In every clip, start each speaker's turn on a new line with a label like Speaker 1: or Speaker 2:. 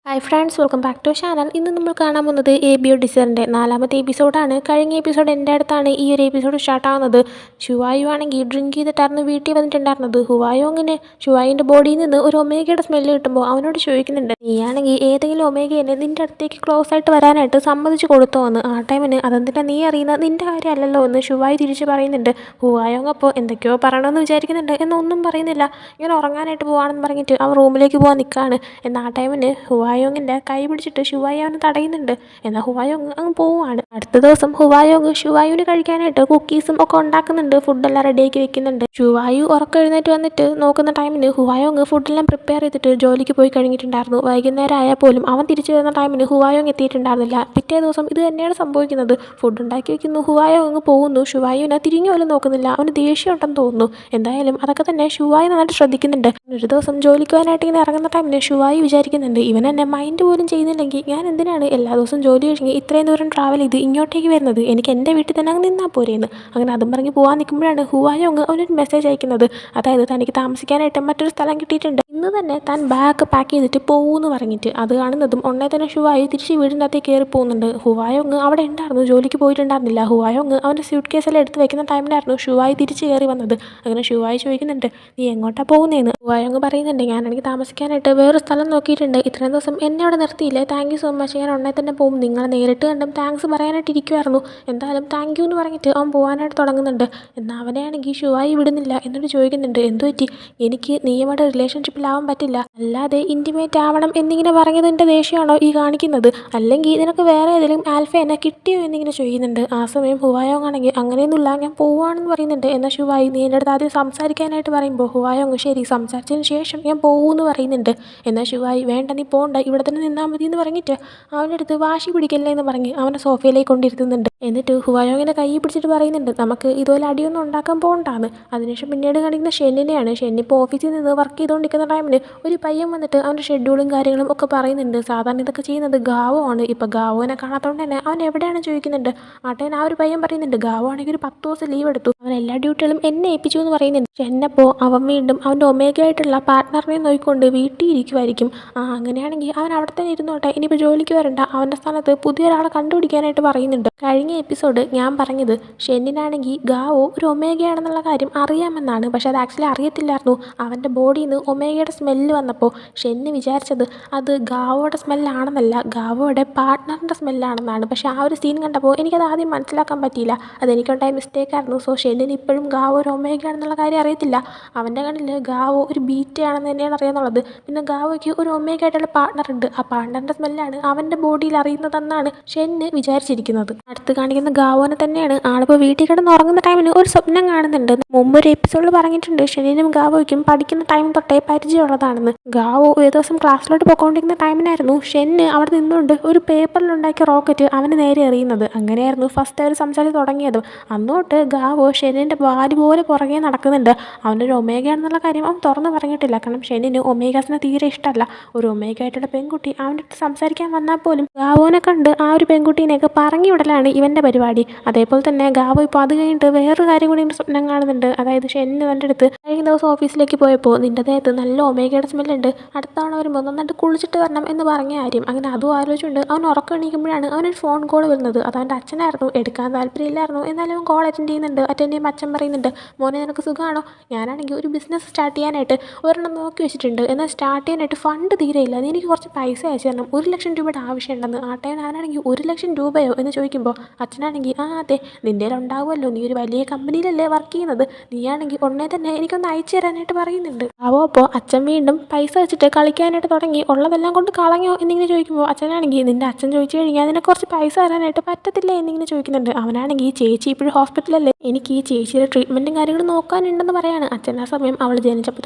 Speaker 1: Hi friends, welcome back to channel. ഇന്ന് നമ്മൾ കാണാൻ പോകുന്നത് ABO ഡിസറിൻ്റെ 4ാമത്തെ എപ്പിസോഡാണ്. കഴിഞ്ഞ എപ്പിസോഡ് എൻ്റെ അടുത്താണ് ഈ ഒരു എപ്പിസോഡ് സ്റ്റാർട്ടാവുന്നത്. ഷുവായു ആണെങ്കിൽ ഡ്രിങ്ക് ചെയ്തിട്ടായിരുന്നു വീട്ടിൽ വന്നിട്ടുണ്ടായിരുന്നത്. ഹുവായോങ്ങിന് ഷുവായിൻ്റെ ബോഡിയിൽ നിന്ന് ഒരു ഒമേഗയുടെ സ്മെല്ല് കിട്ടുമ്പോൾ അവനോട് ചോദിക്കുന്നുണ്ട്, നീയാണെങ്കിൽ ഏതെങ്കിലും ഒമേഗയെ നിൻ്റെ അടുത്തേക്ക് ക്ലോസ് ആയിട്ട് വരാനായിട്ട് സമ്മതിച്ച് കൊടുത്തോ എന്ന്. ആ ടൈമിന് അതെന്തിനാ നീ അറിയുന്ന നിൻ്റെ കാര്യമല്ലല്ലോ എന്ന് ഷുവായി തിരിച്ച് പറയുന്നുണ്ട്. ഹുവായോങ് അപ്പോൾ എന്തൊക്കെയോ പറയണമെന്ന് വിചാരിക്കുന്നുണ്ട്, എന്നൊന്നും പറയുന്നില്ല. ഇങ്ങനെ ഉറങ്ങാനായിട്ട് പോകാണെന്ന് പറഞ്ഞിട്ട് അവൻ റൂമിലേക്ക് പോകാൻ നിൽക്കുകയാണ്. എന്നാൽ ആ ടൈമിന് ഹുവായോങ്ങിൻ്റെ കൈ പിടിച്ചിട്ട് ഷുവായി അവനെ തടയുന്നുണ്ട്. എന്നാൽ ഹുവായോങ് അങ്ങ് പോവുകയാണ്. അടുത്ത ദിവസം ഹുവായോങ് ഷുവായുവിന് കഴിക്കാനായിട്ട് കുക്കീസും ഒക്കെ ഉണ്ടാക്കുന്നുണ്ട്. ഫുഡെല്ലാം റെഡിയാക്കി വെക്കുന്നുണ്ട്. ഷുവായു ഉറക്കം എഴുന്നേറ്റ് വന്നിട്ട് നോക്കുന്ന ടൈമിന് ഹുവായോങ് ഫുഡെല്ലാം പ്രിപ്പയർ ചെയ്തിട്ട് ജോലിക്ക് പോയി കഴിഞ്ഞിട്ടുണ്ടായിരുന്നു. വൈകുന്നേരം ആയാൽ പോലും അവൻ തിരിച്ചു വരുന്ന ടൈമിന് ഹുവായോങ് എത്തിയിട്ടുണ്ടായിരുന്നില്ല. പിറ്റേ ദിവസം ഇത് തന്നെയാണ് സംഭവിക്കുന്നത്. ഫുഡ് ഉണ്ടാക്കി വെക്കുന്നു, ഹുവായോങ് പോകുന്നു. ഷുവായുവിനെ തിരിഞ്ഞു പോലും നോക്കുന്നില്ല. അവന് ദേഷ്യം ഉണ്ടെന്ന് തോന്നുന്നു. എന്തായാലും അതൊക്കെ തന്നെ ഷുവായി നന്നായിട്ട് ശ്രദ്ധിക്കുന്നുണ്ട്. ഒരു ദിവസം ജോലിക്ക് പോകാനായിട്ട് ഇങ്ങനെ ഇറങ്ങുന്ന ടൈമിന് ഷുവായി വിചാരിക്കുന്നുണ്ട്, ഇവൻ എന്നെ മൈൻഡ് പോലും ചെയ്യുന്നില്ലെങ്കിൽ ഞാൻ എന്തിനാണ് എല്ലാ ദിവസവും ജോലി കഴിഞ്ഞ് ഇത്രയും ദൂരം ട്രാവൽ ചെയ്ത് ഇങ്ങോട്ടേക്ക് വരുന്നത്? എനിക്ക് എൻ്റെ വീട്ടിൽ തന്നെ അങ്ങ് നിന്നാൽ പോരെയെന്ന്. അങ്ങനെ അതും പറഞ്ഞ് പോകാൻ നിൽക്കുമ്പോഴാണ് ഹുവായോങ് അവനൊരു മെസ്സേജ് അയക്കുന്നത്. അതായത് തനിക്ക് താമസിക്കാനായിട്ട് മറ്റൊരു സ്ഥലം കിട്ടിയിട്ടുണ്ട്, ഇന്ന് തന്നെ താൻ ബാഗ് പാക്ക് ചെയ്തിട്ട് പോകുമെന്ന് പറഞ്ഞിട്ട്. അത് കാണുന്നതും ഉടനെ തന്നെ ഷുവായി തിരിച്ച് വീടിൻ്റെ അകത്തേക്ക് കയറി പോകുന്നുണ്ട്. ഹുവായോങ് അവിടെ ഉണ്ടായിരുന്നു, ജോലിക്ക് പോയിട്ടുണ്ടായിരുന്നില്ല. ഹുവായോങ് അവൻ്റെ സ്യൂട്ട് കേസെല്ലാം എടുത്ത് വെക്കുന്ന ടൈമിലായിരുന്നു ഷുവായി തിരിച്ച് കയറി വന്നത്. അങ്ങനെ ഷുവായി ചോദിക്കുന്നുണ്ട്, നീ എങ്ങോട്ടാണ് പോകുന്നതെന്ന്. ഹുവായോങ് പറയുന്നുണ്ട്, ഞാനെനിക്ക് താമസിക്കാനായിട്ട് വേറൊരു സ്ഥലം നോക്കിയിട്ടുണ്ട്. ഇത്രയും ദിവസം എന്നെ അവിടെ നിർത്തിയില്ലേ, താങ്ക് യു സോ മച്ച്. ഞാൻ ഉടനെ തന്നെ പോകും. നിങ്ങളെ നേരിട്ട് കണ്ടും താങ്ക്സ് പറയാനായിട്ട് ഇരിക്കുമായിരുന്നു. എന്തായാലും താങ്ക് യു എന്ന് പറഞ്ഞിട്ട് അവൻ പോകാനായിട്ട് തുടങ്ങുന്നുണ്ട്. എന്നാൽ അവനെയാണെങ്കിൽ ഷുവായി വിടുന്നില്ല. എന്നിട്ട് ചോദിക്കുന്നുണ്ട്, എന്തു പറ്റി? എനിക്ക് നീയുമായിട്ട് റിലേഷൻഷിപ്പിലാവാൻ പറ്റില്ല, അല്ലാതെ ഇൻറ്റിമേറ്റ് ആവണം എന്നിങ്ങനെ പറഞ്ഞതിൻ്റെ ദേഷ്യമാണോ ഈ കാണിക്കുന്നത്? അല്ലെങ്കിൽ നിനക്ക് വേറെ ഏതെങ്കിലും ആൽഫ എന്നെ കിട്ടിയോ എന്നിങ്ങനെ ചോദിക്കുന്നുണ്ട്. ആ സമയം ഹുവായോങ് ആണെങ്കിൽ അങ്ങനെയൊന്നുമില്ല, ഞാൻ പോവുകയാണെന്ന് പറയുന്നുണ്ട്. എന്നാൽ ഷുവായി നീ എൻ്റെ അടുത്ത് ആദ്യം സംസാരിക്കാനായിട്ട് പറയുമ്പോൾ ഹുവായോങ് ശരി, സംസാരിച്ചതിന് ശേഷം ഞാൻ പോകുമെന്ന് പറയുന്നുണ്ട്. എന്നാൽ ഷുവായി വേണ്ട, നീ പോകണ്ട, ഇവിടെ തന്നെ നിന്നാൽ മതി എന്ന് പറഞ്ഞിട്ട് അവൻ്റെ അടുത്ത് വാശി പിടിക്കല്ലേ എന്ന് പറഞ്ഞ് അവനെ സോഫയിലേക്ക് കൊണ്ടിരുത്തുന്നുണ്ട്. എന്നിട്ട് ഹുവായോങ്ങിൻ്റെ കൈ പിടിച്ചിട്ട് പറയുന്നുണ്ട്, നമുക്ക് ഇതുപോലെ അടിയൊന്നും ഉണ്ടാക്കാൻ പോകണ്ടാന്ന്. അതിനുശേഷം പിന്നീട് കാണിക്കുന്ന ഷെന്നിനെയാണ്. ഷെന്നിപ്പോൾ ഓഫീസിൽ നിന്ന് വർക്ക് ചെയ്തുകൊണ്ടിരിക്കുന്ന ടൈമിന് ഒരു പയ്യൻ വന്നിട്ട് അവൻ്റെ ഷെഡ്യൂളും കാര്യങ്ങളും ഒക്കെ പറയുന്നുണ്ട്. സാധാരണ ഇതൊക്കെ ചെയ്യുന്നത് ഗാവോ ആണ്. ഇപ്പോൾ ഗാവോനെ കാണാത്തതുകൊണ്ട് തന്നെ അവൻ എവിടെയാണ് ചോദിക്കുന്നുണ്ട്. ആട്ടേൻ ആ ഒരു പയ്യൻ പറയുന്നുണ്ട്, ഗാവോ ആണെങ്കിൽ ഒരു 10 ദിവസം ലീവ് എടുത്തു, അവൻ എല്ലാ ഡ്യൂട്ടികളും എന്നെ ഏൽപ്പിച്ചു എന്ന് പറയുന്നുണ്ട്. ഷെന്നപ്പോൾ അവൻ വീണ്ടും അവൻ്റെ ഒമേഗയായിട്ടുള്ള പാർട്ട്ണറിനെ നോക്കിക്കൊണ്ട് വീട്ടിൽ ഇരിക്കുമായിരിക്കും. അങ്ങനെയാണെങ്കിൽ അവൻ അവിടെ തന്നെ ഇരുന്നോട്ടെ, ഇനിയിപ്പോൾ ജോലിക്ക് വരണ്ട, അവൻ്റെ സ്ഥാനത്ത് പുതിയൊരാളെ കണ്ടുപിടിക്കാനായിട്ട് പറയുന്നുണ്ട്. കഴിഞ്ഞ എപ്പിസോഡ് ഞാൻ പറഞ്ഞത് ഷെന്നിനാണെങ്കിൽ ഗാവോ ഒരു ഒമേഗയാണെന്നുള്ള കാര്യം അറിയാമെന്നാണ്. പക്ഷെ അത് ആക്ച്വലി അറിയത്തില്ലായിരുന്നു. അവൻ്റെ ബോഡിയിൽ നിന്ന് ഒമേഗയുടെ സ്മെല്ല് വന്നപ്പോൾ ഷെന്നി വിചാരിച്ചത് അത് ഗാവോയുടെ സ്മെല്ലാണെന്നല്ല, ഗാവോയുടെ പാർട്ട്ണറിൻ്റെ സ്മെല്ലാണെന്നാണ്. പക്ഷേ ആ ഒരു സീൻ കണ്ടപ്പോൾ എനിക്കത് ആദ്യം മനസ്സിലാക്കാൻ പറ്റിയില്ല. അതെനിക്കുണ്ടായ മിസ്റ്റേക്കായിരുന്നു. സോ ഷെന്നിന് ഇപ്പോഴും ഗാവോ ഒരു ഒമേഗയാണെന്നുള്ള കാര്യം അറിയത്തില്ല. അവൻ്റെ കണ്ണിൽ ഗാവോ ഒരു ബീറ്റയാണെന്ന് തന്നെയാണ് അറിയാന്നുള്ളത്. പിന്നെ ഗാവോയ്ക്ക് ഒരു ഒമേഗയായിട്ടുള്ള പാർട്ട്ണർ ഉണ്ട്, ആ പാർട്ട്ണറിൻ്റെ സ്മെല്ലാണ് അവൻ്റെ ബോഡിയിൽ അറിയുന്നതെന്നാണ് ഷെന്ന് വിചാരിച്ചിരിക്കുന്നത്. അടുത്ത് കാണിക്കുന്ന ഗാവോനെ തന്നെയാണ്. ആളിപ്പോൾ വീട്ടിൽ കിടന്ന് ഉറങ്ങുന്ന ടൈമിന് ഒരു സ്വപ്നം കാണുന്നുണ്ട്. മുമ്പൊരു എപ്പിസോഡിൽ പറഞ്ഞിട്ടുണ്ട് ഷെന്നിനും ഗാവോയ്ക്കും പഠിക്കുന്ന ടൈം തൊട്ടേ പരിചയമുള്ളതാണെന്ന്. ഗാവോ ഒരു ദിവസം ക്ലാസ്സിലോട്ട് പോയിക്കൊണ്ടിരിക്കുന്ന ടൈമിനായിരുന്നു ഷെന്ന് അവിടെ നിന്നുകൊണ്ട് ഒരു പേപ്പറിലുണ്ടാക്കിയ റോക്കറ്റ് അവന് നേരെ എറിയുന്നത്. അങ്ങനെയായിരുന്നു ഫസ്റ്റ് അവർ സംസാരിച്ച് തുടങ്ങിയത്. അന്നോട്ട് ഗാവോ ഷെന്നിൻ്റെ വാല് പോലെ പുറകെ നടക്കുന്നുണ്ട്. അവനൊരു ഒമേഗയാണെന്നുള്ള കാര്യം അവൻ തുറന്ന് പറഞ്ഞിട്ടില്ല. കാരണം ഷെന്നിന് ഒമേഗാസിനെ തീരെ ഇഷ്ടമല്ല. ഒരു ഒമേഗയായിട്ടുള്ള പെൺകുട്ടി അവൻ്റെ അടുത്ത് സംസാരിക്കാൻ വന്നാൽ പോലും ഗാവോനെ കണ്ട് ആ ഒരു പെൺകുട്ടീനെയൊക്കെ പറഞ്ഞു വിടലാണ് ഇവൻ്റെ പരിപാടി. അതേപോലെ തന്നെ ഗാവോ ഇപ്പോൾ അത് കഴിഞ്ഞിട്ട് വേറൊരു കാര്യം കൂടി ഇങ്ങനെ സ്വപ്നം കാണുന്നുണ്ട്. അതായത് ഷെന്ന് തൻ്റെ അടുത്ത് കഴിഞ്ഞ ദിവസം ഓഫീസിലേക്ക് പോയപ്പോൾ നിൻ്റെ ദേഹത്ത് നല്ല ഒമേഗയുടെ സ്മെല്ലുണ്ട്, അടുത്ത തവണ വരുമ്പോൾ നന്നായിട്ട് കുളിച്ചിട്ട് വരണം എന്ന് പറഞ്ഞ കാര്യം. അങ്ങനെ അതും ആലോചിച്ചുകൊണ്ട് അവൻ ഉറക്കം എണീക്കുമ്പോഴാണ് അവനൊരു ഫോൺ കോൾ വരുന്നത്. അത് അവൻ്റെ അച്ഛനായിരുന്നു. എടുക്കാൻ താല്പര്യമില്ലായിരുന്നു, എന്നാലും അവൻ കോൾ അറ്റൻഡ് ചെയ്യുന്നുണ്ട്. അറ്റൻഡ് ചെയ്യുമ്പോൾ അച്ഛൻ പറയുന്നുണ്ട്, മോനെ നിനക്ക് സുഖമാണോ? ഞാനാണെങ്കിൽ ഒരു ബിസിനസ് സ്റ്റാർട്ട് ചെയ്യാനായിട്ട് ഒരെണ്ണം നോക്കി വെച്ചിട്ടുണ്ട്, എന്നാൽ സ്റ്റാർട്ട് ചെയ്യാനായിട്ട് ഫണ്ട് തീരെയില്ല, നീ എനിക്ക് കുറച്ച് പൈസ അയച്ചു തരണം, 1,00,000 രൂപയുടെ ആവശ്യമുണ്ടെന്ന്. ആ ടൈം ഞാനാണെങ്കിൽ 1,00,000 രൂപയോ എന്ന് ചോദിക്കുമ്പോൾ അച്ഛനാണെങ്കിൽ അതെ, നിൻ്റെ ഉണ്ടാവുമല്ലോ, നീ ഒരു വലിയ കമ്പനിയിലല്ലേ വർക്ക് ചെയ്യുന്നത്, നീയാണെങ്കിൽ ഉടനെ തന്നെ എനിക്കൊന്ന് അയച്ചു തരാനായിട്ട് പറയുന്നുണ്ട്. അപ്പോൾ അച്ഛൻ വീണ്ടും പൈസ വെച്ചിട്ട് കളിക്കാനായിട്ട് തുടങ്ങി. ഉള്ളതെല്ലാം കൊണ്ട് കളഞ്ഞോ എന്നിങ്ങനെ ചോദിക്കുമ്പോൾ അച്ഛനാണെങ്കിൽ നിൻ്റെ അച്ഛൻ ചോദിച്ചു കഴിഞ്ഞാൽ അതിനെ കുറച്ച് പൈസ തരാനായിട്ട് പറ്റത്തില്ല എന്നിങ്ങനെ ചോദിക്കുന്നുണ്ട്. അവനാണെങ്കിൽ ചേച്ചി ഇപ്പോഴും ഹോസ്പിറ്റലല്ലേ, എനിക്ക് ഈ ചേച്ചിയുടെ ട്രീറ്റ്മെൻറ്റും കാര്യങ്ങളും നോക്കാനുണ്ടെന്ന് പറയാണ്. അച്ഛൻ ആ സമയം അവൾ ജനിച്ചപ്പോൾ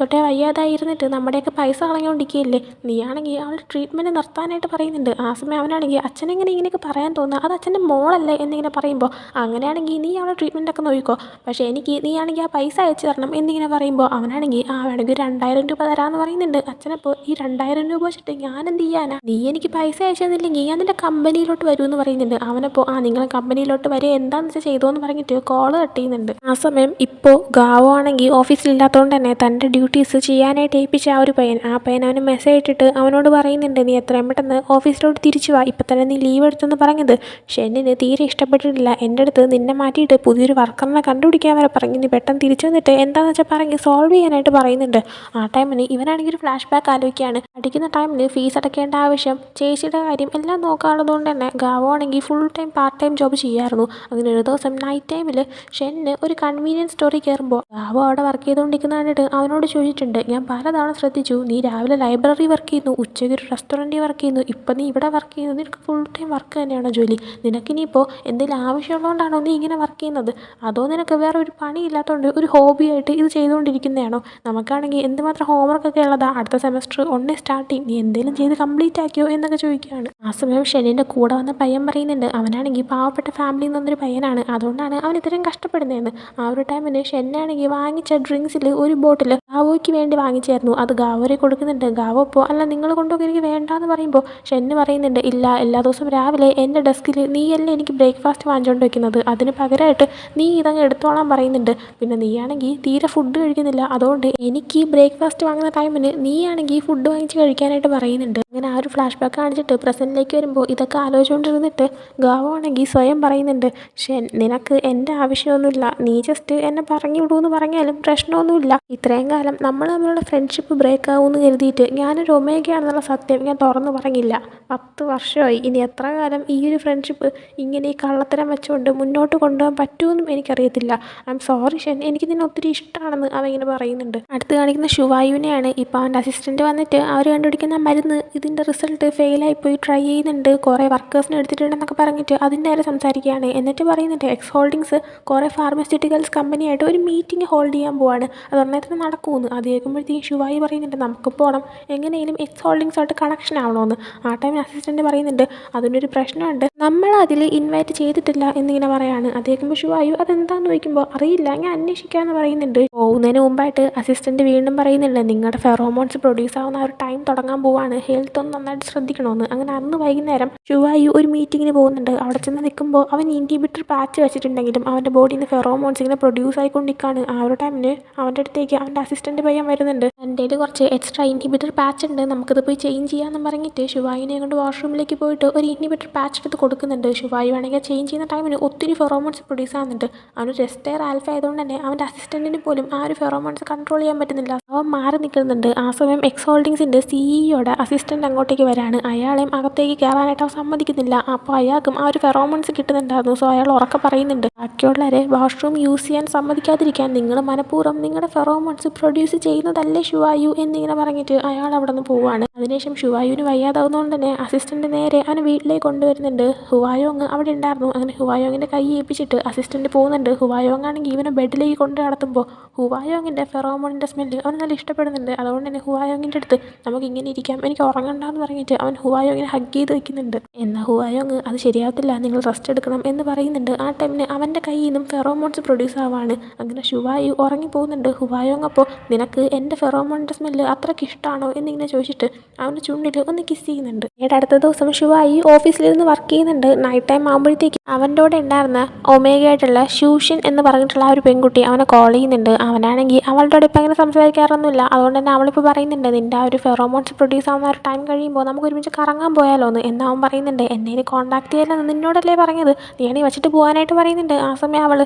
Speaker 1: തൊട്ടേ വയ്യാതായിരുന്നിട്ട് നമ്മുടെയൊക്കെ പൈസ കളഞ്ഞുകൊണ്ടിരിക്കുകയല്ലേ, നീയാണെങ്കിൽ അവളുടെ ട്രീറ്റ്മെൻറ്റ് നിർത്താനായിട്ട് പറയുന്നുണ്ട്. ആ സമയം അവനാണെങ്കിൽ അച്ഛനെങ്ങനെ ഇങ്ങനെയൊക്കെ പറയാൻ തോന്നുക, അത് അച്ഛൻ്റെ മോളല്ലേ എന്നിങ്ങനെ പറയുമ്പോൾ അങ്ങനെയാണെങ്കിൽ നീ അവളെ ട്രീറ്റ്മെൻറ്റൊക്കെ നോക്കിക്കോ, പക്ഷേ എനിക്ക് നീ ആണെങ്കിൽ ആ പൈസ അയച്ചു തരണം എന്നിങ്ങനെ പറയുമ്പോൾ അവനാണെങ്കിൽ വേണമെങ്കിൽ 2000 രൂപ തരാമെന്ന് പറയുന്നുണ്ട്. അച്ഛനപ്പോൾ ഈ 2000 രൂപ വെച്ചിട്ട് ഞാൻ എന്ത് ചെയ്യാനാ, നീ എനിക്ക് പൈസ അയച്ചു തന്നില്ലെങ്കിൽ ഞാൻ നിൻ്റെ കമ്പനിയിലോട്ട് വരുമെന്ന് പറയുന്നുണ്ട്. അവനപ്പോൾ നിങ്ങൾ കമ്പനിയിലോട്ട് വരെ എന്താണെന്ന് വെച്ചാൽ ചെയ്തോ എന്ന് പറഞ്ഞിട്ട് കോള് കട്ട് ചെയ്യുന്നുണ്ട്. ആ സമയം ഇപ്പോൾ ഗാവോ ആണെങ്കിൽ ഓഫീസിലില്ലാത്തതുകൊണ്ട് തന്നെ തൻ്റെ ഡ്യൂട്ടീസ് ചെയ്യാനായിട്ട് ഏൽപ്പിച്ച ആ പയ്യൻ അവന് മെസ്സേജ് ഇട്ടിട്ട് അവനോട് പറയുന്നുണ്ട്, നീ എത്രയും പെട്ടെന്ന് ഓഫീസിലോട്ട് തിരിച്ചു വാ, ഇപ്പം തന്നെ നീ ലീവ് എടുത്തെന്ന് പറഞ്ഞത് ഷെന്നിന് തീരെ ഇഷ്ടപ്പെട്ടിട്ടില്ല. എൻ്റെ അടുത്ത് നിന്നെ മാറ്റിയിട്ട് പുതിയൊരു വർക്കറിനെ കണ്ടുപിടിക്കാൻ വരെ പറഞ്ഞു, നീ പെട്ടെന്ന് തിരിച്ചു വന്നിട്ട് എന്താണെന്ന് വെച്ചാൽ പറഞ്ഞ് സോൾവ് ചെയ്യാനായിട്ട് പറയുന്നുണ്ട്. ആ ടൈമിന് ഇവനാണെങ്കിൽ ഒരു ഫ്ലാഷ് ബാക്ക് ആലോചിക്കുകയാണ്. അടിക്കുന്ന ടൈമിൽ ഫീസ് അടയ്ക്കേണ്ട ആവശ്യം, ചേച്ചിയുടെ കാര്യം എല്ലാം നോക്കാനുള്ളതുകൊണ്ട് തന്നെ ഗാവോ ആണെങ്കിൽ full time part time job ചെയ്യായിരുന്നു. അങ്ങനെ ഒരു ദിവസം നൈറ്റ് ടൈമിൽ ഷെന്ന് ഒരു കൺവീനിയൻസ് സ്റ്റോറിൽ കയറുമ്പോൾ ഗാവോ അവിടെ വർക്ക് ചെയ്തുകൊണ്ടിരിക്കുന്ന കണ്ടിട്ട് അവനോട് ചോദിച്ചിട്ടുണ്ട്, ഞാൻ പലതവണ ശ്രദ്ധിച്ചു, നീ രാവിലെ ലൈബ്രറി വർക്ക് ചെയ്യുന്നു, ഉച്ചയ്ക്ക് ഒരു റെസ്റ്റോറൻറ്റിൽ വർക്ക് ചെയ്യുന്നു, ഇപ്പം നീ ഇവിടെ വർക്ക് ചെയ്യുന്നു, നിനക്ക് ഫുൾ ടൈം വർക്ക് തന്നെയാണോ ജോലി? നിനക്കിനിയിപ്പോൾ എന്തെങ്കിലും ആവശ്യമുള്ളതുകൊണ്ടാണോ നീ ഇങ്ങനെ വർക്ക് ചെയ്യുന്നത്, അതോ നിനക്ക് വേറെ ഒരു പണിയില്ലാത്തതുകൊണ്ട് ഒരു ഹോബിയായിട്ട് ഇത് ചെയ്തുകൊണ്ടിരിക്കുന്നതാണോ? നമുക്കാണെങ്കിൽ എന്തുമാത്രം ഹോംവർക്കൊക്കെ ഉള്ളതാ, അടുത്ത സെമസ്റ്റർ ഒന്നേ സ്റ്റാർട്ട് ചെയ്യും, നീ എന്തെങ്കിലും ചെയ്ത് കംപ്ലീറ്റ് ആക്കിയോ എന്നൊക്കെ ചോദിക്കുകയാണ്. ആ സമയം ഷെന്നിൻ്റെ കൂടെ വന്ന പയ്യൻ പറയുന്നുണ്ട്, അവനാണെങ്കിൽ പാവപ്പെട്ട ഫാമിലിയിൽ നിന്നൊരു പയ്യനാണ്, അതുകൊണ്ടാണ് അവൻ ഇത്രയും കഷ്ടപ്പെടുന്നതെന്ന്. ആ ഒരു ടൈമിന് ഷെന്നാണെങ്കിൽ വാങ്ങിച്ച ഡ്രിങ്ക്സിൽ ഒരു ബോട്ടിൽ ഗാവോയ്ക്ക് വേണ്ടി വാങ്ങിച്ചായിരുന്നു. അത് ഗാവോയെ കൊടുക്കുന്നുണ്ട്. ഗാവോ ഇപ്പോൾ അല്ല നിങ്ങൾ കൊണ്ടുപോയി എനിക്ക് വേണ്ടാന്ന് പറയുമ്പോൾ ഷെന്ന് പറയുന്നുണ്ട്, ഇല്ല, എല്ലാ ദിവസവും രാവിലെ എൻ്റെ ഡെസ്കിൽ നീയല്ലേ എനിക്ക് ബ്രേക്ക്ഫാസ്റ്റ് വാങ്ങിച്ചുകൊണ്ട് വെക്കുന്നത്, അതിന് പകരമായിട്ട് നീ ഇതങ്ങ് എടുത്തോളാൻ പറയുന്നുണ്ട്. പിന്നെ നീയാണെങ്കിൽ തീരെ ഫുഡ് കഴിക്കുന്നില്ല, അതുകൊണ്ട് എനിക്ക് ബ്രേക്ക്ഫാസ്റ്റ് വാങ്ങുന്ന ടൈമിന് നീയാണെങ്കിൽ ഫുഡ് വാങ്ങിച്ച് കഴിക്കാനായിട്ട് പറയുന്നുണ്ട്. അങ്ങനെ ആ ഒരു ഫ്ലാഷ് ബാക്ക് കാണിച്ചിട്ട് പ്രസൻറ്റിലേക്ക് വരുമ്പോൾ ഇതൊക്കെ ആലോചിച്ചുകൊണ്ടിരുന്നിട്ട് ഗാവോ ആണെങ്കിൽ സ്വയം പറയുന്നുണ്ട്, ഷെൻ നിനക്ക് എൻ്റെ ആവശ്യമൊന്നുമില്ല, നീ ജസ്റ്റ് എന്നെ പറഞ്ഞു വിടുമെന്ന് പറഞ്ഞാലും പ്രശ്നമൊന്നുമില്ല. ഇത്രയും കാലം നമ്മൾ തമ്മിലുള്ള ഫ്രണ്ട്ഷിപ്പ് ബ്രേക്ക് ആവുമെന്ന് കരുതിയിട്ട് ഞാനൊരു ഒമേഗയാണെന്നുള്ള സത്യം ഞാൻ തുറന്നു പറഞ്ഞില്ല. 10 വർഷമായി, ഇനി എത്ര കാലം ഈ ഒരു ഫ്രണ്ട്ഷിപ്പ് ഇങ്ങനെ ഈ കള്ളത്തരം വെച്ചുകൊണ്ട് മുന്നോട്ട് കൊണ്ടുപോകാൻ പറ്റുമെന്നും എനിക്കറിയത്തില്ല. ഐ എം സോറി ഷെൻ, എനിക്ക് നിന്നെ ഒത്തിരി ഇഷ്ടമാണെന്ന് അവൻ ഇങ്ങനെ പറയുന്നുണ്ട്. അടുത്ത് കാണിക്കുന്ന ശുവായുവിനെയാണ്. ഇപ്പോൾ അവൻ്റെ അസിസ്റ്റൻറ്റ് വന്നിട്ട് അവർ കണ്ടുപിടിക്കുന്ന മരുന്ന് ഇതിൻ്റെ റിസൾട്ട് ഫെയിലായിപ്പോയി ട്രൈ ചെയ്യുന്നുണ്ട്, കുറേ വർക്കേഴ്സിനെ എടുത്തിട്ടുണ്ടെന്നൊക്കെ പറഞ്ഞിട്ട് അതിൻ്റെ നേരെ സംസാരിക്കുകയാണ്. എന്നിട്ട് പറയുന്നുണ്ട്, എക്സ് ഹോൾഡിങ്സ് കുറേ ഫാർമസ്യൂട്ടിക്കൽസ് കമ്പനിയായിട്ട് ഒരു മീറ്റിംഗ് ഹോൾഡ് ചെയ്യാൻ പോവാണ്, അത് ഉടനെ തന്നെ നടക്കുമെന്ന്. അത് കേൾക്കുമ്പോഴത്തേക്കും ശിവായി പറയുന്നുണ്ട്, നമുക്ക് പോകണം, എങ്ങനെയും എക്സ് ഹോൾഡിങ്സായിട്ട് കണക്ഷൻ ആവണമെന്ന്. ആ ടൈമിൽ അസിസ്റ്റൻറ്റ് പറയുന്നുണ്ട്, അതിനൊരു പ്രശ്നമുണ്ട്, നമ്മൾ അതിൽ ഇൻവൈറ്റ് ചെയ്തിട്ടില്ല എന്നിങ്ങനെ പറയാണ്. അത് കേൾക്കുമ്പോൾ ശിവായു അതെന്താണെന്ന് ചോദിക്കുമ്പോൾ അറിയില്ല, ഞാൻ അന്വേഷിക്കാമെന്ന് പറയുന്നുണ്ട്. പോകുന്നതിന് മുമ്പായിട്ട് അസിസ്റ്റൻറ്റ് വീണ്ടും പറയുന്നുണ്ട്, നിങ്ങളുടെ ഫെറോമോൺസ് പ്രൊഡ്യൂസ് ആവുന്ന ആ ഒരു ടൈം തുടങ്ങാൻ പോവാണ്, ഹെൽത്ത് ഒന്ന് നന്നായിട്ട് ശ്രദ്ധിക്കണമെന്ന്. അങ്ങനെ അന്ന് വൈകുന്നേരം ശിവായു ഒരു മീറ്റിങ്ങിന് പോകുന്നുണ്ട്. അവിടെ ചെന്ന് നിൽക്കുമ്പോൾ അവൻ ഇൻഹിബിറ്റർ പാച്ച് വെച്ചിട്ടുണ്ടെങ്കിലും അവൻ്റെ ബോഡിയിൽ നിന്ന് ഫെറോമോൺസ് ഇങ്ങനെ പ്രൊഡ്യൂസ് ആയിക്കൊണ്ടിരിക്കുകയാണ്. ആ ഒരു ടൈമിന് അവൻ്റെ അടുത്തേക്ക് അവൻ്റെ അസിസ്റ്റൻറ്റ് പയ്യൻ വരുന്നുണ്ട്. എൻ്റെ കയ്യിൽ കുറച്ച് എക്സ്ട്രാ ഇൻഹിബിറ്റർ പാച്ച് ഉണ്ട്, നമുക്കത് പോയി ചേഞ്ച് ചെയ്യാമെന്ന് പറഞ്ഞിട്ട് ശിവായുവിനെ കൊണ്ട് വാഷ്റൂമിലേക്ക് പോയിട്ട് ഒരു ഇൻഹിബിറ്റർ പാച്ച് എടുത്ത് കൊടുക്കുന്നുണ്ട്. ശിവായു ആണെങ്കിൽ ചേഞ്ച് ചെയ്യുന്ന ടൈമിന് ഒത്തിരി ഫെറോമോൺസ് പ്രൊഡ്യൂസ് ആകുന്നുണ്ട്. അവന് ടെസ്റ്റർ ആൽഫ ആയതുകൊണ്ട് തന്നെ അവൻ്റെ അസിസ്റ്റൻറ്റിന് പോലും ആ ഒരു ഫെറോമോൺസ് കൺട്രോൾ ചെയ്യാൻ പറ്റുന്നില്ല, അവൻ മാറി നിൽക്കുന്നുണ്ട്. ആ സമയം എക്സ് ഹോൾഡിങ്സിൻ്റെ സിഇഒയുടെ അസിസ്റ്റൻ്റ് അങ്ങോട്ടേക്ക് വരാണ്. അയാളെയും അകത്തേക്ക് കയറാനായിട്ട് അവൻ സമ്മതിക്കുന്നില്ല. അപ്പോൾ അയാൾക്കും ആ ഒരു ഫെറോമോൺസ് കിട്ടുന്നുണ്ടായിരുന്നു. സോ അയാൾ ഉറക്കെ പറയുന്നുണ്ട്, ബാക്കിയുള്ളവരെ വാഷ്റൂം യൂസ് ചെയ്യാൻ സമ്മതിക്കാതിരിക്കാൻ നിങ്ങൾ മനഃപൂർവ്വം നിങ്ങളുടെ ഫെറോമോൺസ് പ്രൊഡ്യൂസ് ചെയ്യുന്നതല്ലേ ശിവായു എന്നിങ്ങനെ പറഞ്ഞിട്ട് അയാൾ അവിടെ നിന്ന് പോവുകയാണ്. അതിനുശേഷം ശിവായുവിന് വയ്യാതാവുന്നതുകൊണ്ട് തന്നെ അസിസ്റ്റൻറ്റ് നേരെ അവനെ വീട്ടിലേക്ക് കൊണ്ടുവരുന്നുണ്ട്. ഹുവായോങ് അവിടെ ഉണ്ടായിരുന്നു. അങ്ങനെ ഹുവായോങ്ങിൻ്റെ കൈ ഏൽപ്പിച്ചിട്ട് അസിസ്റ്റൻറ്റ് പോകുന്നുണ്ട്. ഹുവായോങ് ആണെങ്കിൽ ഇവനെ ബെഡിലേക്ക് കൊണ്ട് നടത്തുമ്പോൾ ഹുവായോങ്ങിൻ്റെ ഫെറോമോണിൻ്റെ സ്മെല്ല് അവന് നല്ല ഇഷ്ടപ്പെടുന്നുണ്ട്. അതുകൊണ്ട് തന്നെ ഹുവായോങ്ങിൻ്റെ അടുത്ത് നമുക്ക് ഇങ്ങനെ ഇരിക്കാം, എനിക്ക് ഉറങ്ങണ്ടെന്ന് പറഞ്ഞിട്ട് അവൻ ഹുവായോങ്ങിനെ ഹഗ് ചെയ്ത് വയ്ക്കുന്നുണ്ട്. എന്നാൽ ഹുവായോങ് അത് ശരിയാവത്തില്ല, നിങ്ങൾ റെസ്റ്റ് എടുക്കണം എന്ന് പറയുന്നുണ്ട്. ആ ടൈമിന് അവൻ്റെ കയ്യിൽ നിന്നും ഫെറോമോൺസ് പ്രൊഡ്യൂസ് ആവാണ്. അങ്ങനെ ശിവായു ഉറങ്ങിപ്പോകുന്നുണ്ട്. ഹുവായോങ് അപ്പോൾ നിനക്ക് എൻ്റെ ഫെറോമോണിൻ്റെ സ്മെല്ല് അത്രയ്ക്ക് ഇഷ്ടമാണോ എന്നിങ്ങനെ ചോദിച്ചിട്ട് അവൻ്റെ ചുണ്ടിൽ ഒന്ന് കിസ് ചെയ്യുന്നുണ്ട്. പിന്നീട് അടുത്ത ദിവസം ശിവായി ഓഫീസിലിരുന്ന് വർക്ക് ചെയ്യുന്നുണ്ട്. നൈറ്റ് ടൈം ആകുമ്പോഴത്തേക്ക് അവൻ്റെ കൂടെ ഉണ്ടായിരുന്ന ഒമേഗയായിട്ടുള്ള ഷൂഷിൻ എന്ന് പറഞ്ഞിട്ടുള്ള ആ ഒരു പെൺകുട്ടി അവനെ കോൾ ചെയ്യുന്നുണ്ട്. അവനാണെങ്കിൽ അവളുടെ കൂടെ ഇപ്പം അങ്ങനെ സംസാരിക്കാറൊന്നുമില്ല. അതുകൊണ്ട് തന്നെ അവളിപ്പോൾ പറയുന്നുണ്ട്, നിൻ്റെ ആ ഒരു ഫെറോമോൺസ് പ്രൊഡ്യൂസ് ആവുന്ന ഒരു ടൈം കഴിയുമ്പോൾ നമുക്ക് ഒരുമിച്ച് കറങ്ങാൻ പോയാലോ എന്ന്. എന്നാൽ അവൻ പറയുന്നുണ്ട്, എന്നെ കോൺടാക്ട് ചെയ്യാനെന്ന് നിന്നോടല്ലേ പറഞ്ഞത്, നീയാണീ വെച്ചിട്ട് പോകാനായിട്ട് പറയുന്നുണ്ട്. ആ സമയം അവൾ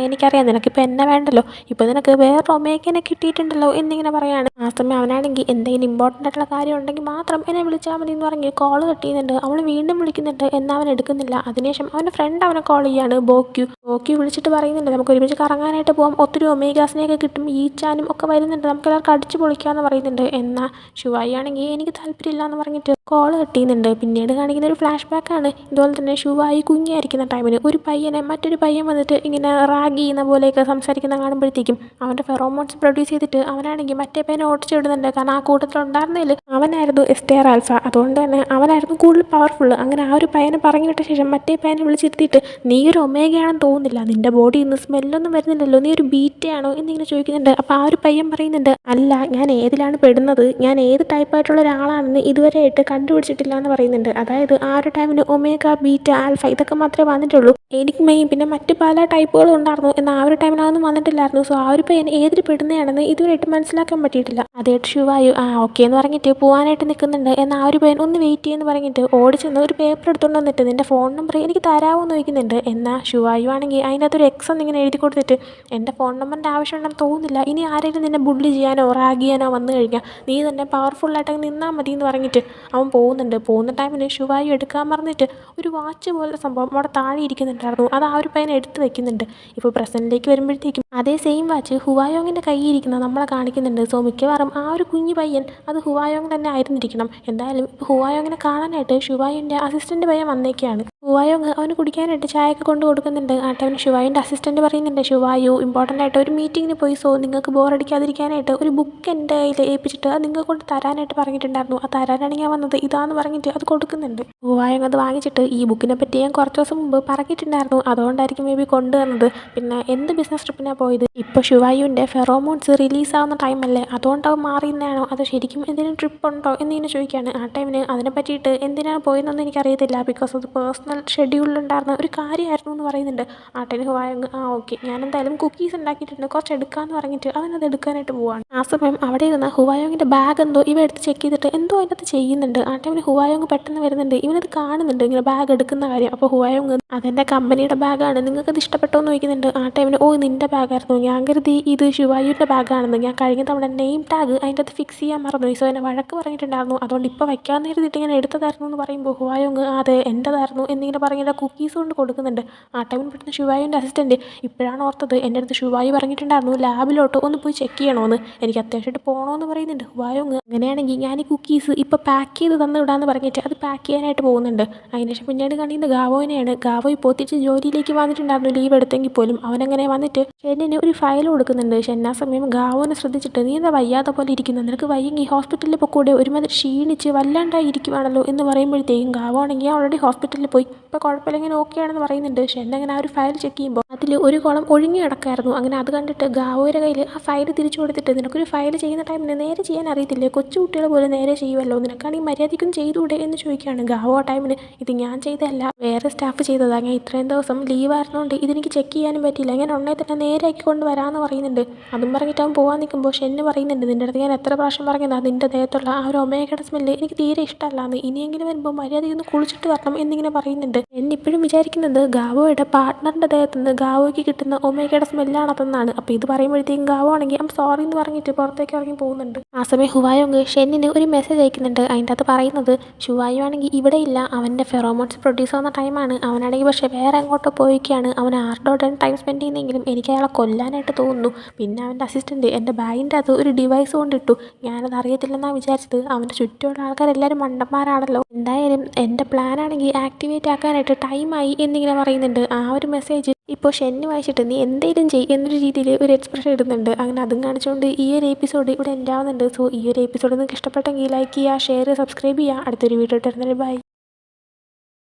Speaker 1: എനിക്കറിയാം, നിനക്കിപ്പോൾ എന്നെ വേണ്ടല്ലോ, ഇപ്പോൾ നിനക്ക് വേറെ ഒമേഗനെ കിട്ടിയിട്ടുണ്ടല്ലോ എന്നിങ്ങനെ പറയാണ്. ആ സമയം അവനാണെങ്കിൽ എന്തെങ്കിലും ഇമ്പോർട്ടൻ്റ് ആയിട്ടുള്ള കാര്യം ഉണ്ടെങ്കിൽ മാത്രം എന്നെ വിളിച്ചാൽ മതി എന്ന് പറഞ്ഞ് കോൾ കട്ട് ചെയ്യുന്നുണ്ട്. അവൾ വീണ്ടും വിളിക്കുന്നുണ്ട്, എന്നാൽ അവൻ എടുക്കുന്നില്ല. അതിനുശേഷം അവൻ്റെ ഫ്രണ്ട് അവനെ കോൾ ചെയ്യാണ്, ബോക്യു വിളിച്ചിട്ട് പറയുന്നുണ്ട്, നമുക്ക് ഒരുമിച്ച് കറങ്ങാനായിട്ട് പോകാം, ഒത്തിരി ഒമേഗാസിനെയൊക്കെ കിട്ടും, ഈച്ചാനും ഒക്കെ വരുന്നുണ്ട്, നമുക്ക് എല്ലാവർക്കും അടിച്ച് പൊളിക്കാമെന്ന് പറയുന്നുണ്ട്. എന്നാൽ ശിവായി ആണെങ്കിൽ എനിക്ക് താല്പര്യമില്ല, കുഴപ്പമില്ല എന്ന് പറഞ്ഞിട്ട് കോൾ കട്ട് ചെയ്യുന്നുണ്ട്. പിന്നീട് കാണിക്കുന്ന ഒരു ഫ്ലാഷ് ബാക്കാണ്. ഇതുപോലെ തന്നെ ഷുവായി കുഞ്ഞായിരിക്കുന്ന ടൈമിന് ഒരു പയ്യനെ മറ്റൊരു പയ്യൻ വന്നിട്ട് ഇങ്ങനെ റാഗ് ചെയ്യുന്ന പോലെയൊക്കെ സംസാരിക്കുന്ന കാണുമ്പോഴത്തേക്കും അവൻ്റെ ഫെറോമോൺസ് പ്രൊഡ്യൂസ് ചെയ്തിട്ട് അവനാണെങ്കിൽ മറ്റേ പയ്യനെ ഓടിച്ചു വിടുന്നുണ്ട്. കാരണം ആ കൂട്ടത്തിലുണ്ടായിരുന്നതിൽ അവനായിരുന്നു എസ്റ്റേർ ആൽഫ. അതുകൊണ്ട് തന്നെ അവനായിരുന്നു കൂടുതൽ പവർഫുൾ. അങ്ങനെ ആ ഒരു പയ്യനെ പറഞ്ഞു വിട്ട ശേഷം മറ്റേ പയ്യനെ വിളിച്ചിരുത്തിയിട്ട് നീ ഒരു ഒമേഗയാണെന്ന് തോന്നുന്നില്ല, നിൻ്റെ ബോഡിയിൽ നിന്ന് സ്മെല്ലൊന്നും വരുന്നില്ലല്ലോ, നീ ഒരു ബീറ്റയാണോ എന്നിങ്ങനെ ചോദിക്കുന്നുണ്ട്. അപ്പോൾ ആ ഒരു പയ്യൻ പറയുന്നുണ്ട്, അല്ല ഞാൻ ഏതിലാണ് പെടുന്നത്, ഞാൻ ഏത് ടൈപ്പായിട്ടുള്ള ഒരാളാണെന്ന് ഇതുവരെയായിട്ട് കണ്ടുപിടിച്ചിട്ടില്ല എന്ന് പറയുന്നുണ്ട്. അതായത് ആ ഒരു ടൈമിന് ഒമേഗ ബീറ്റ ആൽഫ ഇതൊക്കെ മാത്രമേ വന്നിട്ടുള്ളൂ. എനിക്ക് മെയിൻ പിന്നെ മറ്റ് പല ടൈപ്പുകളും ഉണ്ടായിരുന്നു, എന്നാൽ ആ ഒരു ടൈമിൽ അതൊന്നും വന്നിട്ടില്ലായിരുന്നു. സോ ആ ഒരു പയ്യൻ ഏതിൽ പെടുന്നതാണെന്ന് ഇതുവരെയായിട്ട് മനസ്സിലാക്കാൻ പറ്റിയിട്ടില്ല. അതായിട്ട് ഷുവായു ഓക്കെ എന്ന് പറഞ്ഞിട്ട് പോകാനായിട്ട് നിൽക്കുന്നുണ്ട്. എന്നാൽ ആ ഒരു പയ്യൻ ഒന്ന് വെയിറ്റ് ചെയ്യുമെന്ന് പറഞ്ഞിട്ട് ഓടിച്ചെന്ന് ഒരു പേപ്പർ എടുത്തുകൊണ്ട് വന്നിട്ട് നിൻ്റെ ഫോൺ നമ്പർ എനിക്ക് തരാമോ എന്ന് ചോദിക്കുന്നുണ്ട്. എന്നാൽ ഷുവായു ആണെങ്കിൽ അതിൻ്റെ അകത്തൊരു എക്സ് എന്നിങ്ങനെ എഴുതി കൊടുത്തിട്ട് എൻ്റെ ഫോൺ നമ്പറിൻ്റെ ആവശ്യമുണ്ടെന്ന് തോന്നുന്നില്ല, ഇനി ആരെങ്കിലും നിന്നെ ബുള്ളി ചെയ്യാനോ റാഗ് ചെയ്യാനോ വന്നു കഴിഞ്ഞാൽ നീ തന്നെ പവർഫുള്ളായിട്ട് നിന്നാൽ മതി എന്ന് പറഞ്ഞിട്ട് അവൻ പോകുന്നുണ്ട്. പോകുന്ന ടൈമിൽ ഷുവായു എടുക്കാൻ പറഞ്ഞിട്ട് ഒരു വാച്ച് പോലത്തെ സംഭവം അവിടെ താഴെ ഇരിക്കുന്നുണ്ടായിരുന്നു. അത് ആ ഒരു പയ്യൻ എടുത്ത് വെക്കുന്നുണ്ട്. ഇപ്പോൾ പ്രസൻറ്റിലേക്ക് വരുമ്പോഴത്തേക്കും അതേ സെയിം വാച്ച് ഹുവായോങ്ങിൻ്റെ കയ്യിൽ ഇരിക്കുന്നത് നമ്മളെ കാണിക്കുന്നുണ്ട്. സോ മിക്കവാറും ആ ഒരു കുഞ്ഞു പയ്യൻ അത് ഹുവായോങ് തന്നെ ആയിരുന്നിരിക്കണം. എന്തായാലും ഹുവായോങ്ങിനെ കാണാനായിട്ട് ഷുവായുവിൻ്റെ അസിസ്റ്റൻറ്റ് പയ്യൻ വന്നേക്കാണ്. ഹുവായോങ് അവന് കുടിക്കാനായിട്ട് ചായയൊക്കെ കൊണ്ട് കൊടുക്കുന്നുണ്ട്. ആ ടൈമിൽ ഷുവായുവിൻ്റെ അസിസ്റ്റൻറ്റ് പറയുന്നുണ്ട്, ഷുവായു ഇമ്പോർട്ടൻ്റ് ആയിട്ട് ഒരു മീറ്റിങ്ങിന് പോയി, സോ നിങ്ങൾക്ക് ബോറടിക്കാതിരിക്കാനായിട്ട് ഒരു ബുക്ക് എൻ്റെ കയ്യിൽ ഏൽപ്പിച്ചിട്ട് അത് നിങ്ങൾക്ക് കൊണ്ട് തരാനായിട്ട് പറഞ്ഞിട്ടുണ്ടായിരുന്നു. ആ തരാനാണ് ഞാൻ വന്നത്, ഇതാന്ന് പറഞ്ഞിട്ട് അത് കൊടുക്കുന്നുണ്ട്. ഹുവായോങ് അത് വാങ്ങിച്ചിട്ട് ഈ ബുക്കിനെ പറ്റി ഞാൻ കുറച്ച് ദിവസം മുമ്പ് പറഞ്ഞിട്ടുണ്ടായിരുന്നു, അതുകൊണ്ടായിരിക്കും മേ ബി കൊണ്ടുവന്നത്. പിന്നെ എന്ത് ബിസിനസ് ട്രിപ്പിനാണ് പോയത്, ഇപ്പോൾ ഷുവായുവിൻ്റെ ഫെറോമോൺസ് റിലീസാവുന്ന ടൈമല്ലേ, അതുകൊണ്ട് അവൻ മാറിയെന്നാണോ അത് ശരിക്കും എന്തെങ്കിലും ട്രിപ്പ് ഉണ്ടോ എന്നിങ്ങനെ ചോദിക്കുകയാണ്. ആ ടൈമിന് അതിനെ പറ്റിയിട്ട് എന്തിനാണ് പോയതെന്നൊന്നും എനിക്കറിയത്തില്ല, ബിക്കോസ് അത് പേഴ്സണൽ ഷെഡ്യൂളിലുണ്ടായിരുന്ന ഒരു കാര്യമായിരുന്നു എന്ന് പറയുന്നുണ്ട്. ആ ടൈമിൽ ഹുവായോങ് ഓക്കെ ഞാൻ എന്തായാലും കുക്കീസ് ഉണ്ടാക്കിയിട്ടുണ്ട്, കുറച്ച് എടുക്കാമെന്ന് പറഞ്ഞിട്ട് അവനത് എടുക്കാനായിട്ട് പോവാണ്. ആ സമയം അവിടെ ഇരുന്ന ഹുവായോങ്ങിൻ്റെ ബാഗ് എന്തോ ഇവ എടുത്ത് ചെക്ക് ചെയ്തിട്ട് എന്തോ അതിനകത്ത് ചെയ്യുന്നുണ്ട്. ആ ടൈമിൽ ഹുവായോങ് പെട്ടെന്ന് വരുന്നുണ്ട്. ഇവനത് കാണുന്നുണ്ട് ഇങ്ങനെ ബാഗ് എടുക്കുന്ന കാര്യം. അപ്പോൾ ഹുവായോങ് അതെൻ്റെ കമ്പനിയുടെ ബാഗാണ്, നിങ്ങൾക്കത് ഇഷ്ടപ്പെട്ടോ എന്ന് ചോദിക്കുന്നുണ്ട്. ആ ടൈമിൽ നിൻ്റെ ബാഗായിരുന്നു, ഞാൻ കരുതി ഇത് ഷുവായുവിൻ്റെ ബാഗാണെന്ന്, ഞാൻ കഴിഞ്ഞ തവണ നെയിം ടാഗ് അതിൻ്റെ അകത്ത് ഫിക്സ് ചെയ്യാൻ മറന്നു, സോ എന്നെ വഴക്ക് പറഞ്ഞിട്ടുണ്ടായിരുന്നു, അതുകൊണ്ട് ഇപ്പോൾ വയ്ക്കാമെന്ന് കരുതിയിട്ട് ഇങ്ങനെ എടുത്തതായിരുന്നു എന്ന് പറയുമ്പോൾ ഹുവായോങ് അതെ എൻ്റെതായിരുന്നു എന്നിങ്ങനെ പറഞ്ഞിട്ട് കുക്കീസ് കൊണ്ട് കൊടുക്കുന്നുണ്ട്. ആ ടൈമിൽ പെട്ടെന്ന് ഷുവായുവിൻ്റെ അസിസ്റ്റൻറ്റ് ഇപ്പോഴാണ് ഓർത്തത്, എൻ്റെ അടുത്ത് ഷുവായു പറഞ്ഞിട്ടുണ്ടായിരുന്നു ലാബിലോട്ട് ഒന്ന് പോയി ചെക്ക് ചെയ്യണമെന്ന്, എനിക്ക് അത്യാവശ്യമായിട്ട് പോകണമെന്ന് പറയുന്നുണ്ട് ഹുവായോങ്. അങ്ങനെയാണെങ്കിൽ ഞാൻ ഈ കുക്കീസ് ഇപ്പോൾ പാക്ക് ചെയ്ത് തന്നു വിടാമെന്ന് പറഞ്ഞിട്ട് അത് പാക്ക് ചെയ്യാനായിട്ട് പോകുന്നുണ്ട്. അതിനുശേഷം പിന്നീട് കാണിക്കുന്നത് ഗാവോനെയാണ്. ഗാവോ ഇപ്പോൾ തിരിച്ച് ജോലിയിലേക്ക് വന്നിട്ടുണ്ടായിരുന്നു, ലീവ് എടുത്തെങ്കിൽ പോലും അവനങ്ങനെ വന്നിട്ട് ഷെന്നിന് ഒരു ഫയൽ കൊടുക്കുന്നുണ്ട്. ഷെന്ന സമയം ഗാവോനെ ശ്രദ്ധിച്ചിട്ട് നീ എന്താ വയ്യാതെ പോലെ ഇരിക്കുന്നു, നിനക്ക് വയ്യെങ്കിൽ ഹോസ്പിറ്റലിൽ പൊക്കൂടെ, ഒരുമാതിരി ക്ഷീണിച്ച് വല്ലാണ്ടായി ഇരിക്കുവാണല്ലോ എന്ന് പറയുമ്പോഴത്തേക്കും ഗാവോ ആണെങ്കിൽ ഓൾറെഡി ഹോസ്പിറ്റലിൽ പോയി, ഇപ്പോൾ കുഴപ്പമില്ല ഇങ്ങനെ ഓക്കെ ആണെന്ന് പറയുന്നുണ്ട്. ഷെന്ന അങ്ങനെ ആ ഒരു ഫയൽ ചെക്ക് ചെയ്യുമ്പോൾ അതിൽ ഒരു കോളം ഒഴിഞ്ഞു കിടക്കായിരുന്നു. അങ്ങനെ അത് കണ്ടിട്ട് ഗാവോയുടെ കയ്യിൽ ആ ഫയൽ തിരിച്ചു കൊടുത്തിട്ട് നിനക്കൊരു ഫയൽ ചെയ്യുന്ന ടൈമിന് നേരെ ചെയ്യാൻ അറിയത്തില്ലേ, കൊച്ചു കുട്ടികൾ പോലെ നേരെ ചെയ്യുമല്ലോ, നിനക്കാണെങ്കിൽ മര്യാദയ്ക്കും ചെയ്തുകൂടെ എന്ന് ചോദിക്കുകയാണ്. ഗാവോ ആ ടൈമിന് ഇത് ഞാൻ ചെയ്തതല്ല, വേറെ സ്റ്റാഫ് ചെയ്തതാണ്, ഞാൻ ഇത്രയും ദിവസം ലീവായിരുന്നുകൊണ്ട് ഇതെനിക്ക് ചെക്ക് ചെയ്യാനും പറ്റിയില്ല, ഞാൻ ഉടനെ തന്നെ നേരെ ആക്കിക്കൊണ്ട് വരാമെന്ന് പറയുന്നുണ്ട്. അതും പറഞ്ഞിട്ട് അവൻ പോകാൻ നിൽക്കുമ്പോൾ ഷെന്ന് പറയുന്നുണ്ട്, നിൻ്റെ അടുത്ത് ഞാൻ എത്ര പ്രാവശ്യം പറയുന്നതാണ് നിൻ്റെ ദേഹത്തുള്ള ആ ഒരു ഒമേഗയുടെ സ്മെല്ല് എനിക്ക് തീരെ ഇഷ്ടമല്ലാന്ന്, ഇനിയെങ്കിലും വരുമ്പോൾ മര്യാദയൊന്ന് കുളിച്ചിട്ട് വരണം എന്നിങ്ങനെ പറയുന്നുണ്ട്. എന്നിപ്പോഴും വിചാരിക്കുന്നത് ഗാവോയുടെ പാർട്ട്ണറിൻ്റെ ദേഹത്ത് നിന്ന് ഗാവോയ്ക്ക് കിട്ടുന്ന ഒമേഗയുടെ സ്മെല്ലാണതെന്നാണ്. അപ്പോൾ ഇത് പറയുമ്പോഴത്തേക്കും ഗാവോ ആണെങ്കിൽ സോറി എന്ന് പറഞ്ഞിട്ട് പുറത്തേക്ക് ഇറങ്ങി പോകുന്നുണ്ട്. ആ സമയം ഹുവായോങ് ഷെന്നിന് ഒരു മെസ്സേജ് അയക്കുന്നുണ്ട്. അതിൻ്റെ അകത്ത് പറയുന്നത് ഷുവായു ആണെങ്കിൽ ഇവിടെ ഇല്ല, അവൻ്റെ ഫെറോമോൺസ് പ്രൊഡ്യൂസ് ആവുന്ന ടൈമാണ്, അവനാണെങ്കിൽ പക്ഷേ വേറെ എങ്ങോട്ടോ പോയിക്കാണ്, അവൻ ആരുടെയോടെയാണ് ടൈം സ്പെൻഡ് ചെയ്യുന്നെങ്കിലും എനിക്ക് അയാളെ കൊല്ലാനായിട്ട് തോന്നുന്നു. പിന്നെ അവൻ്റെ അസിസ്റ്റൻറ്റ് എൻ്റെ ബാഗിൻ്റെ അകത്ത് ഒരു ഡിവൈസ് കൊണ്ടിട്ടു, ഞാനത് അറിയത്തില്ലെന്നാണ് വിചാരിച്ചത്, അവൻ്റെ ചുറ്റുമുള്ള ആൾക്കാരെല്ലാവരും മണ്ടന്മാരാണല്ലോ, എന്തായാലും എൻ്റെ പ്ലാനാണെങ്കിൽ ആക്ടിവേറ്റ് ആക്കാനായിട്ട് ടൈമായി എന്നിങ്ങനെ പറയുന്നുണ്ട്. ആ ഒരു മെസ്സേജ് ഇപ്പോൾ ഷെന്ന് വായിച്ചിട്ട് നീ എന്തെങ്കിലും ചെയ്യും എന്നൊരു രീതിയിൽ ഒരു എക്സ്പ്രഷൻ ഇടുന്നുണ്ട്. അങ്ങനെ അതും കാണിച്ചുകൊണ്ട് ഈ ഒരു എപ്പിസോഡ് ഇവിടെ എൻഡ് ആവുന്നുണ്ട്. സോ ഈ ഒരു എപ്പിസോഡ് നിങ്ങൾക്ക് ഇഷ്ടപ്പെട്ടെങ്കിൽ ലൈക്ക് ചെയ്യുക, ഷെയർ, സബ്സ്ക്രൈബ് ചെയ്യുക. അടുത്തൊരു വീഡിയോ ഇട്ടിരുന്നത് ബൈ.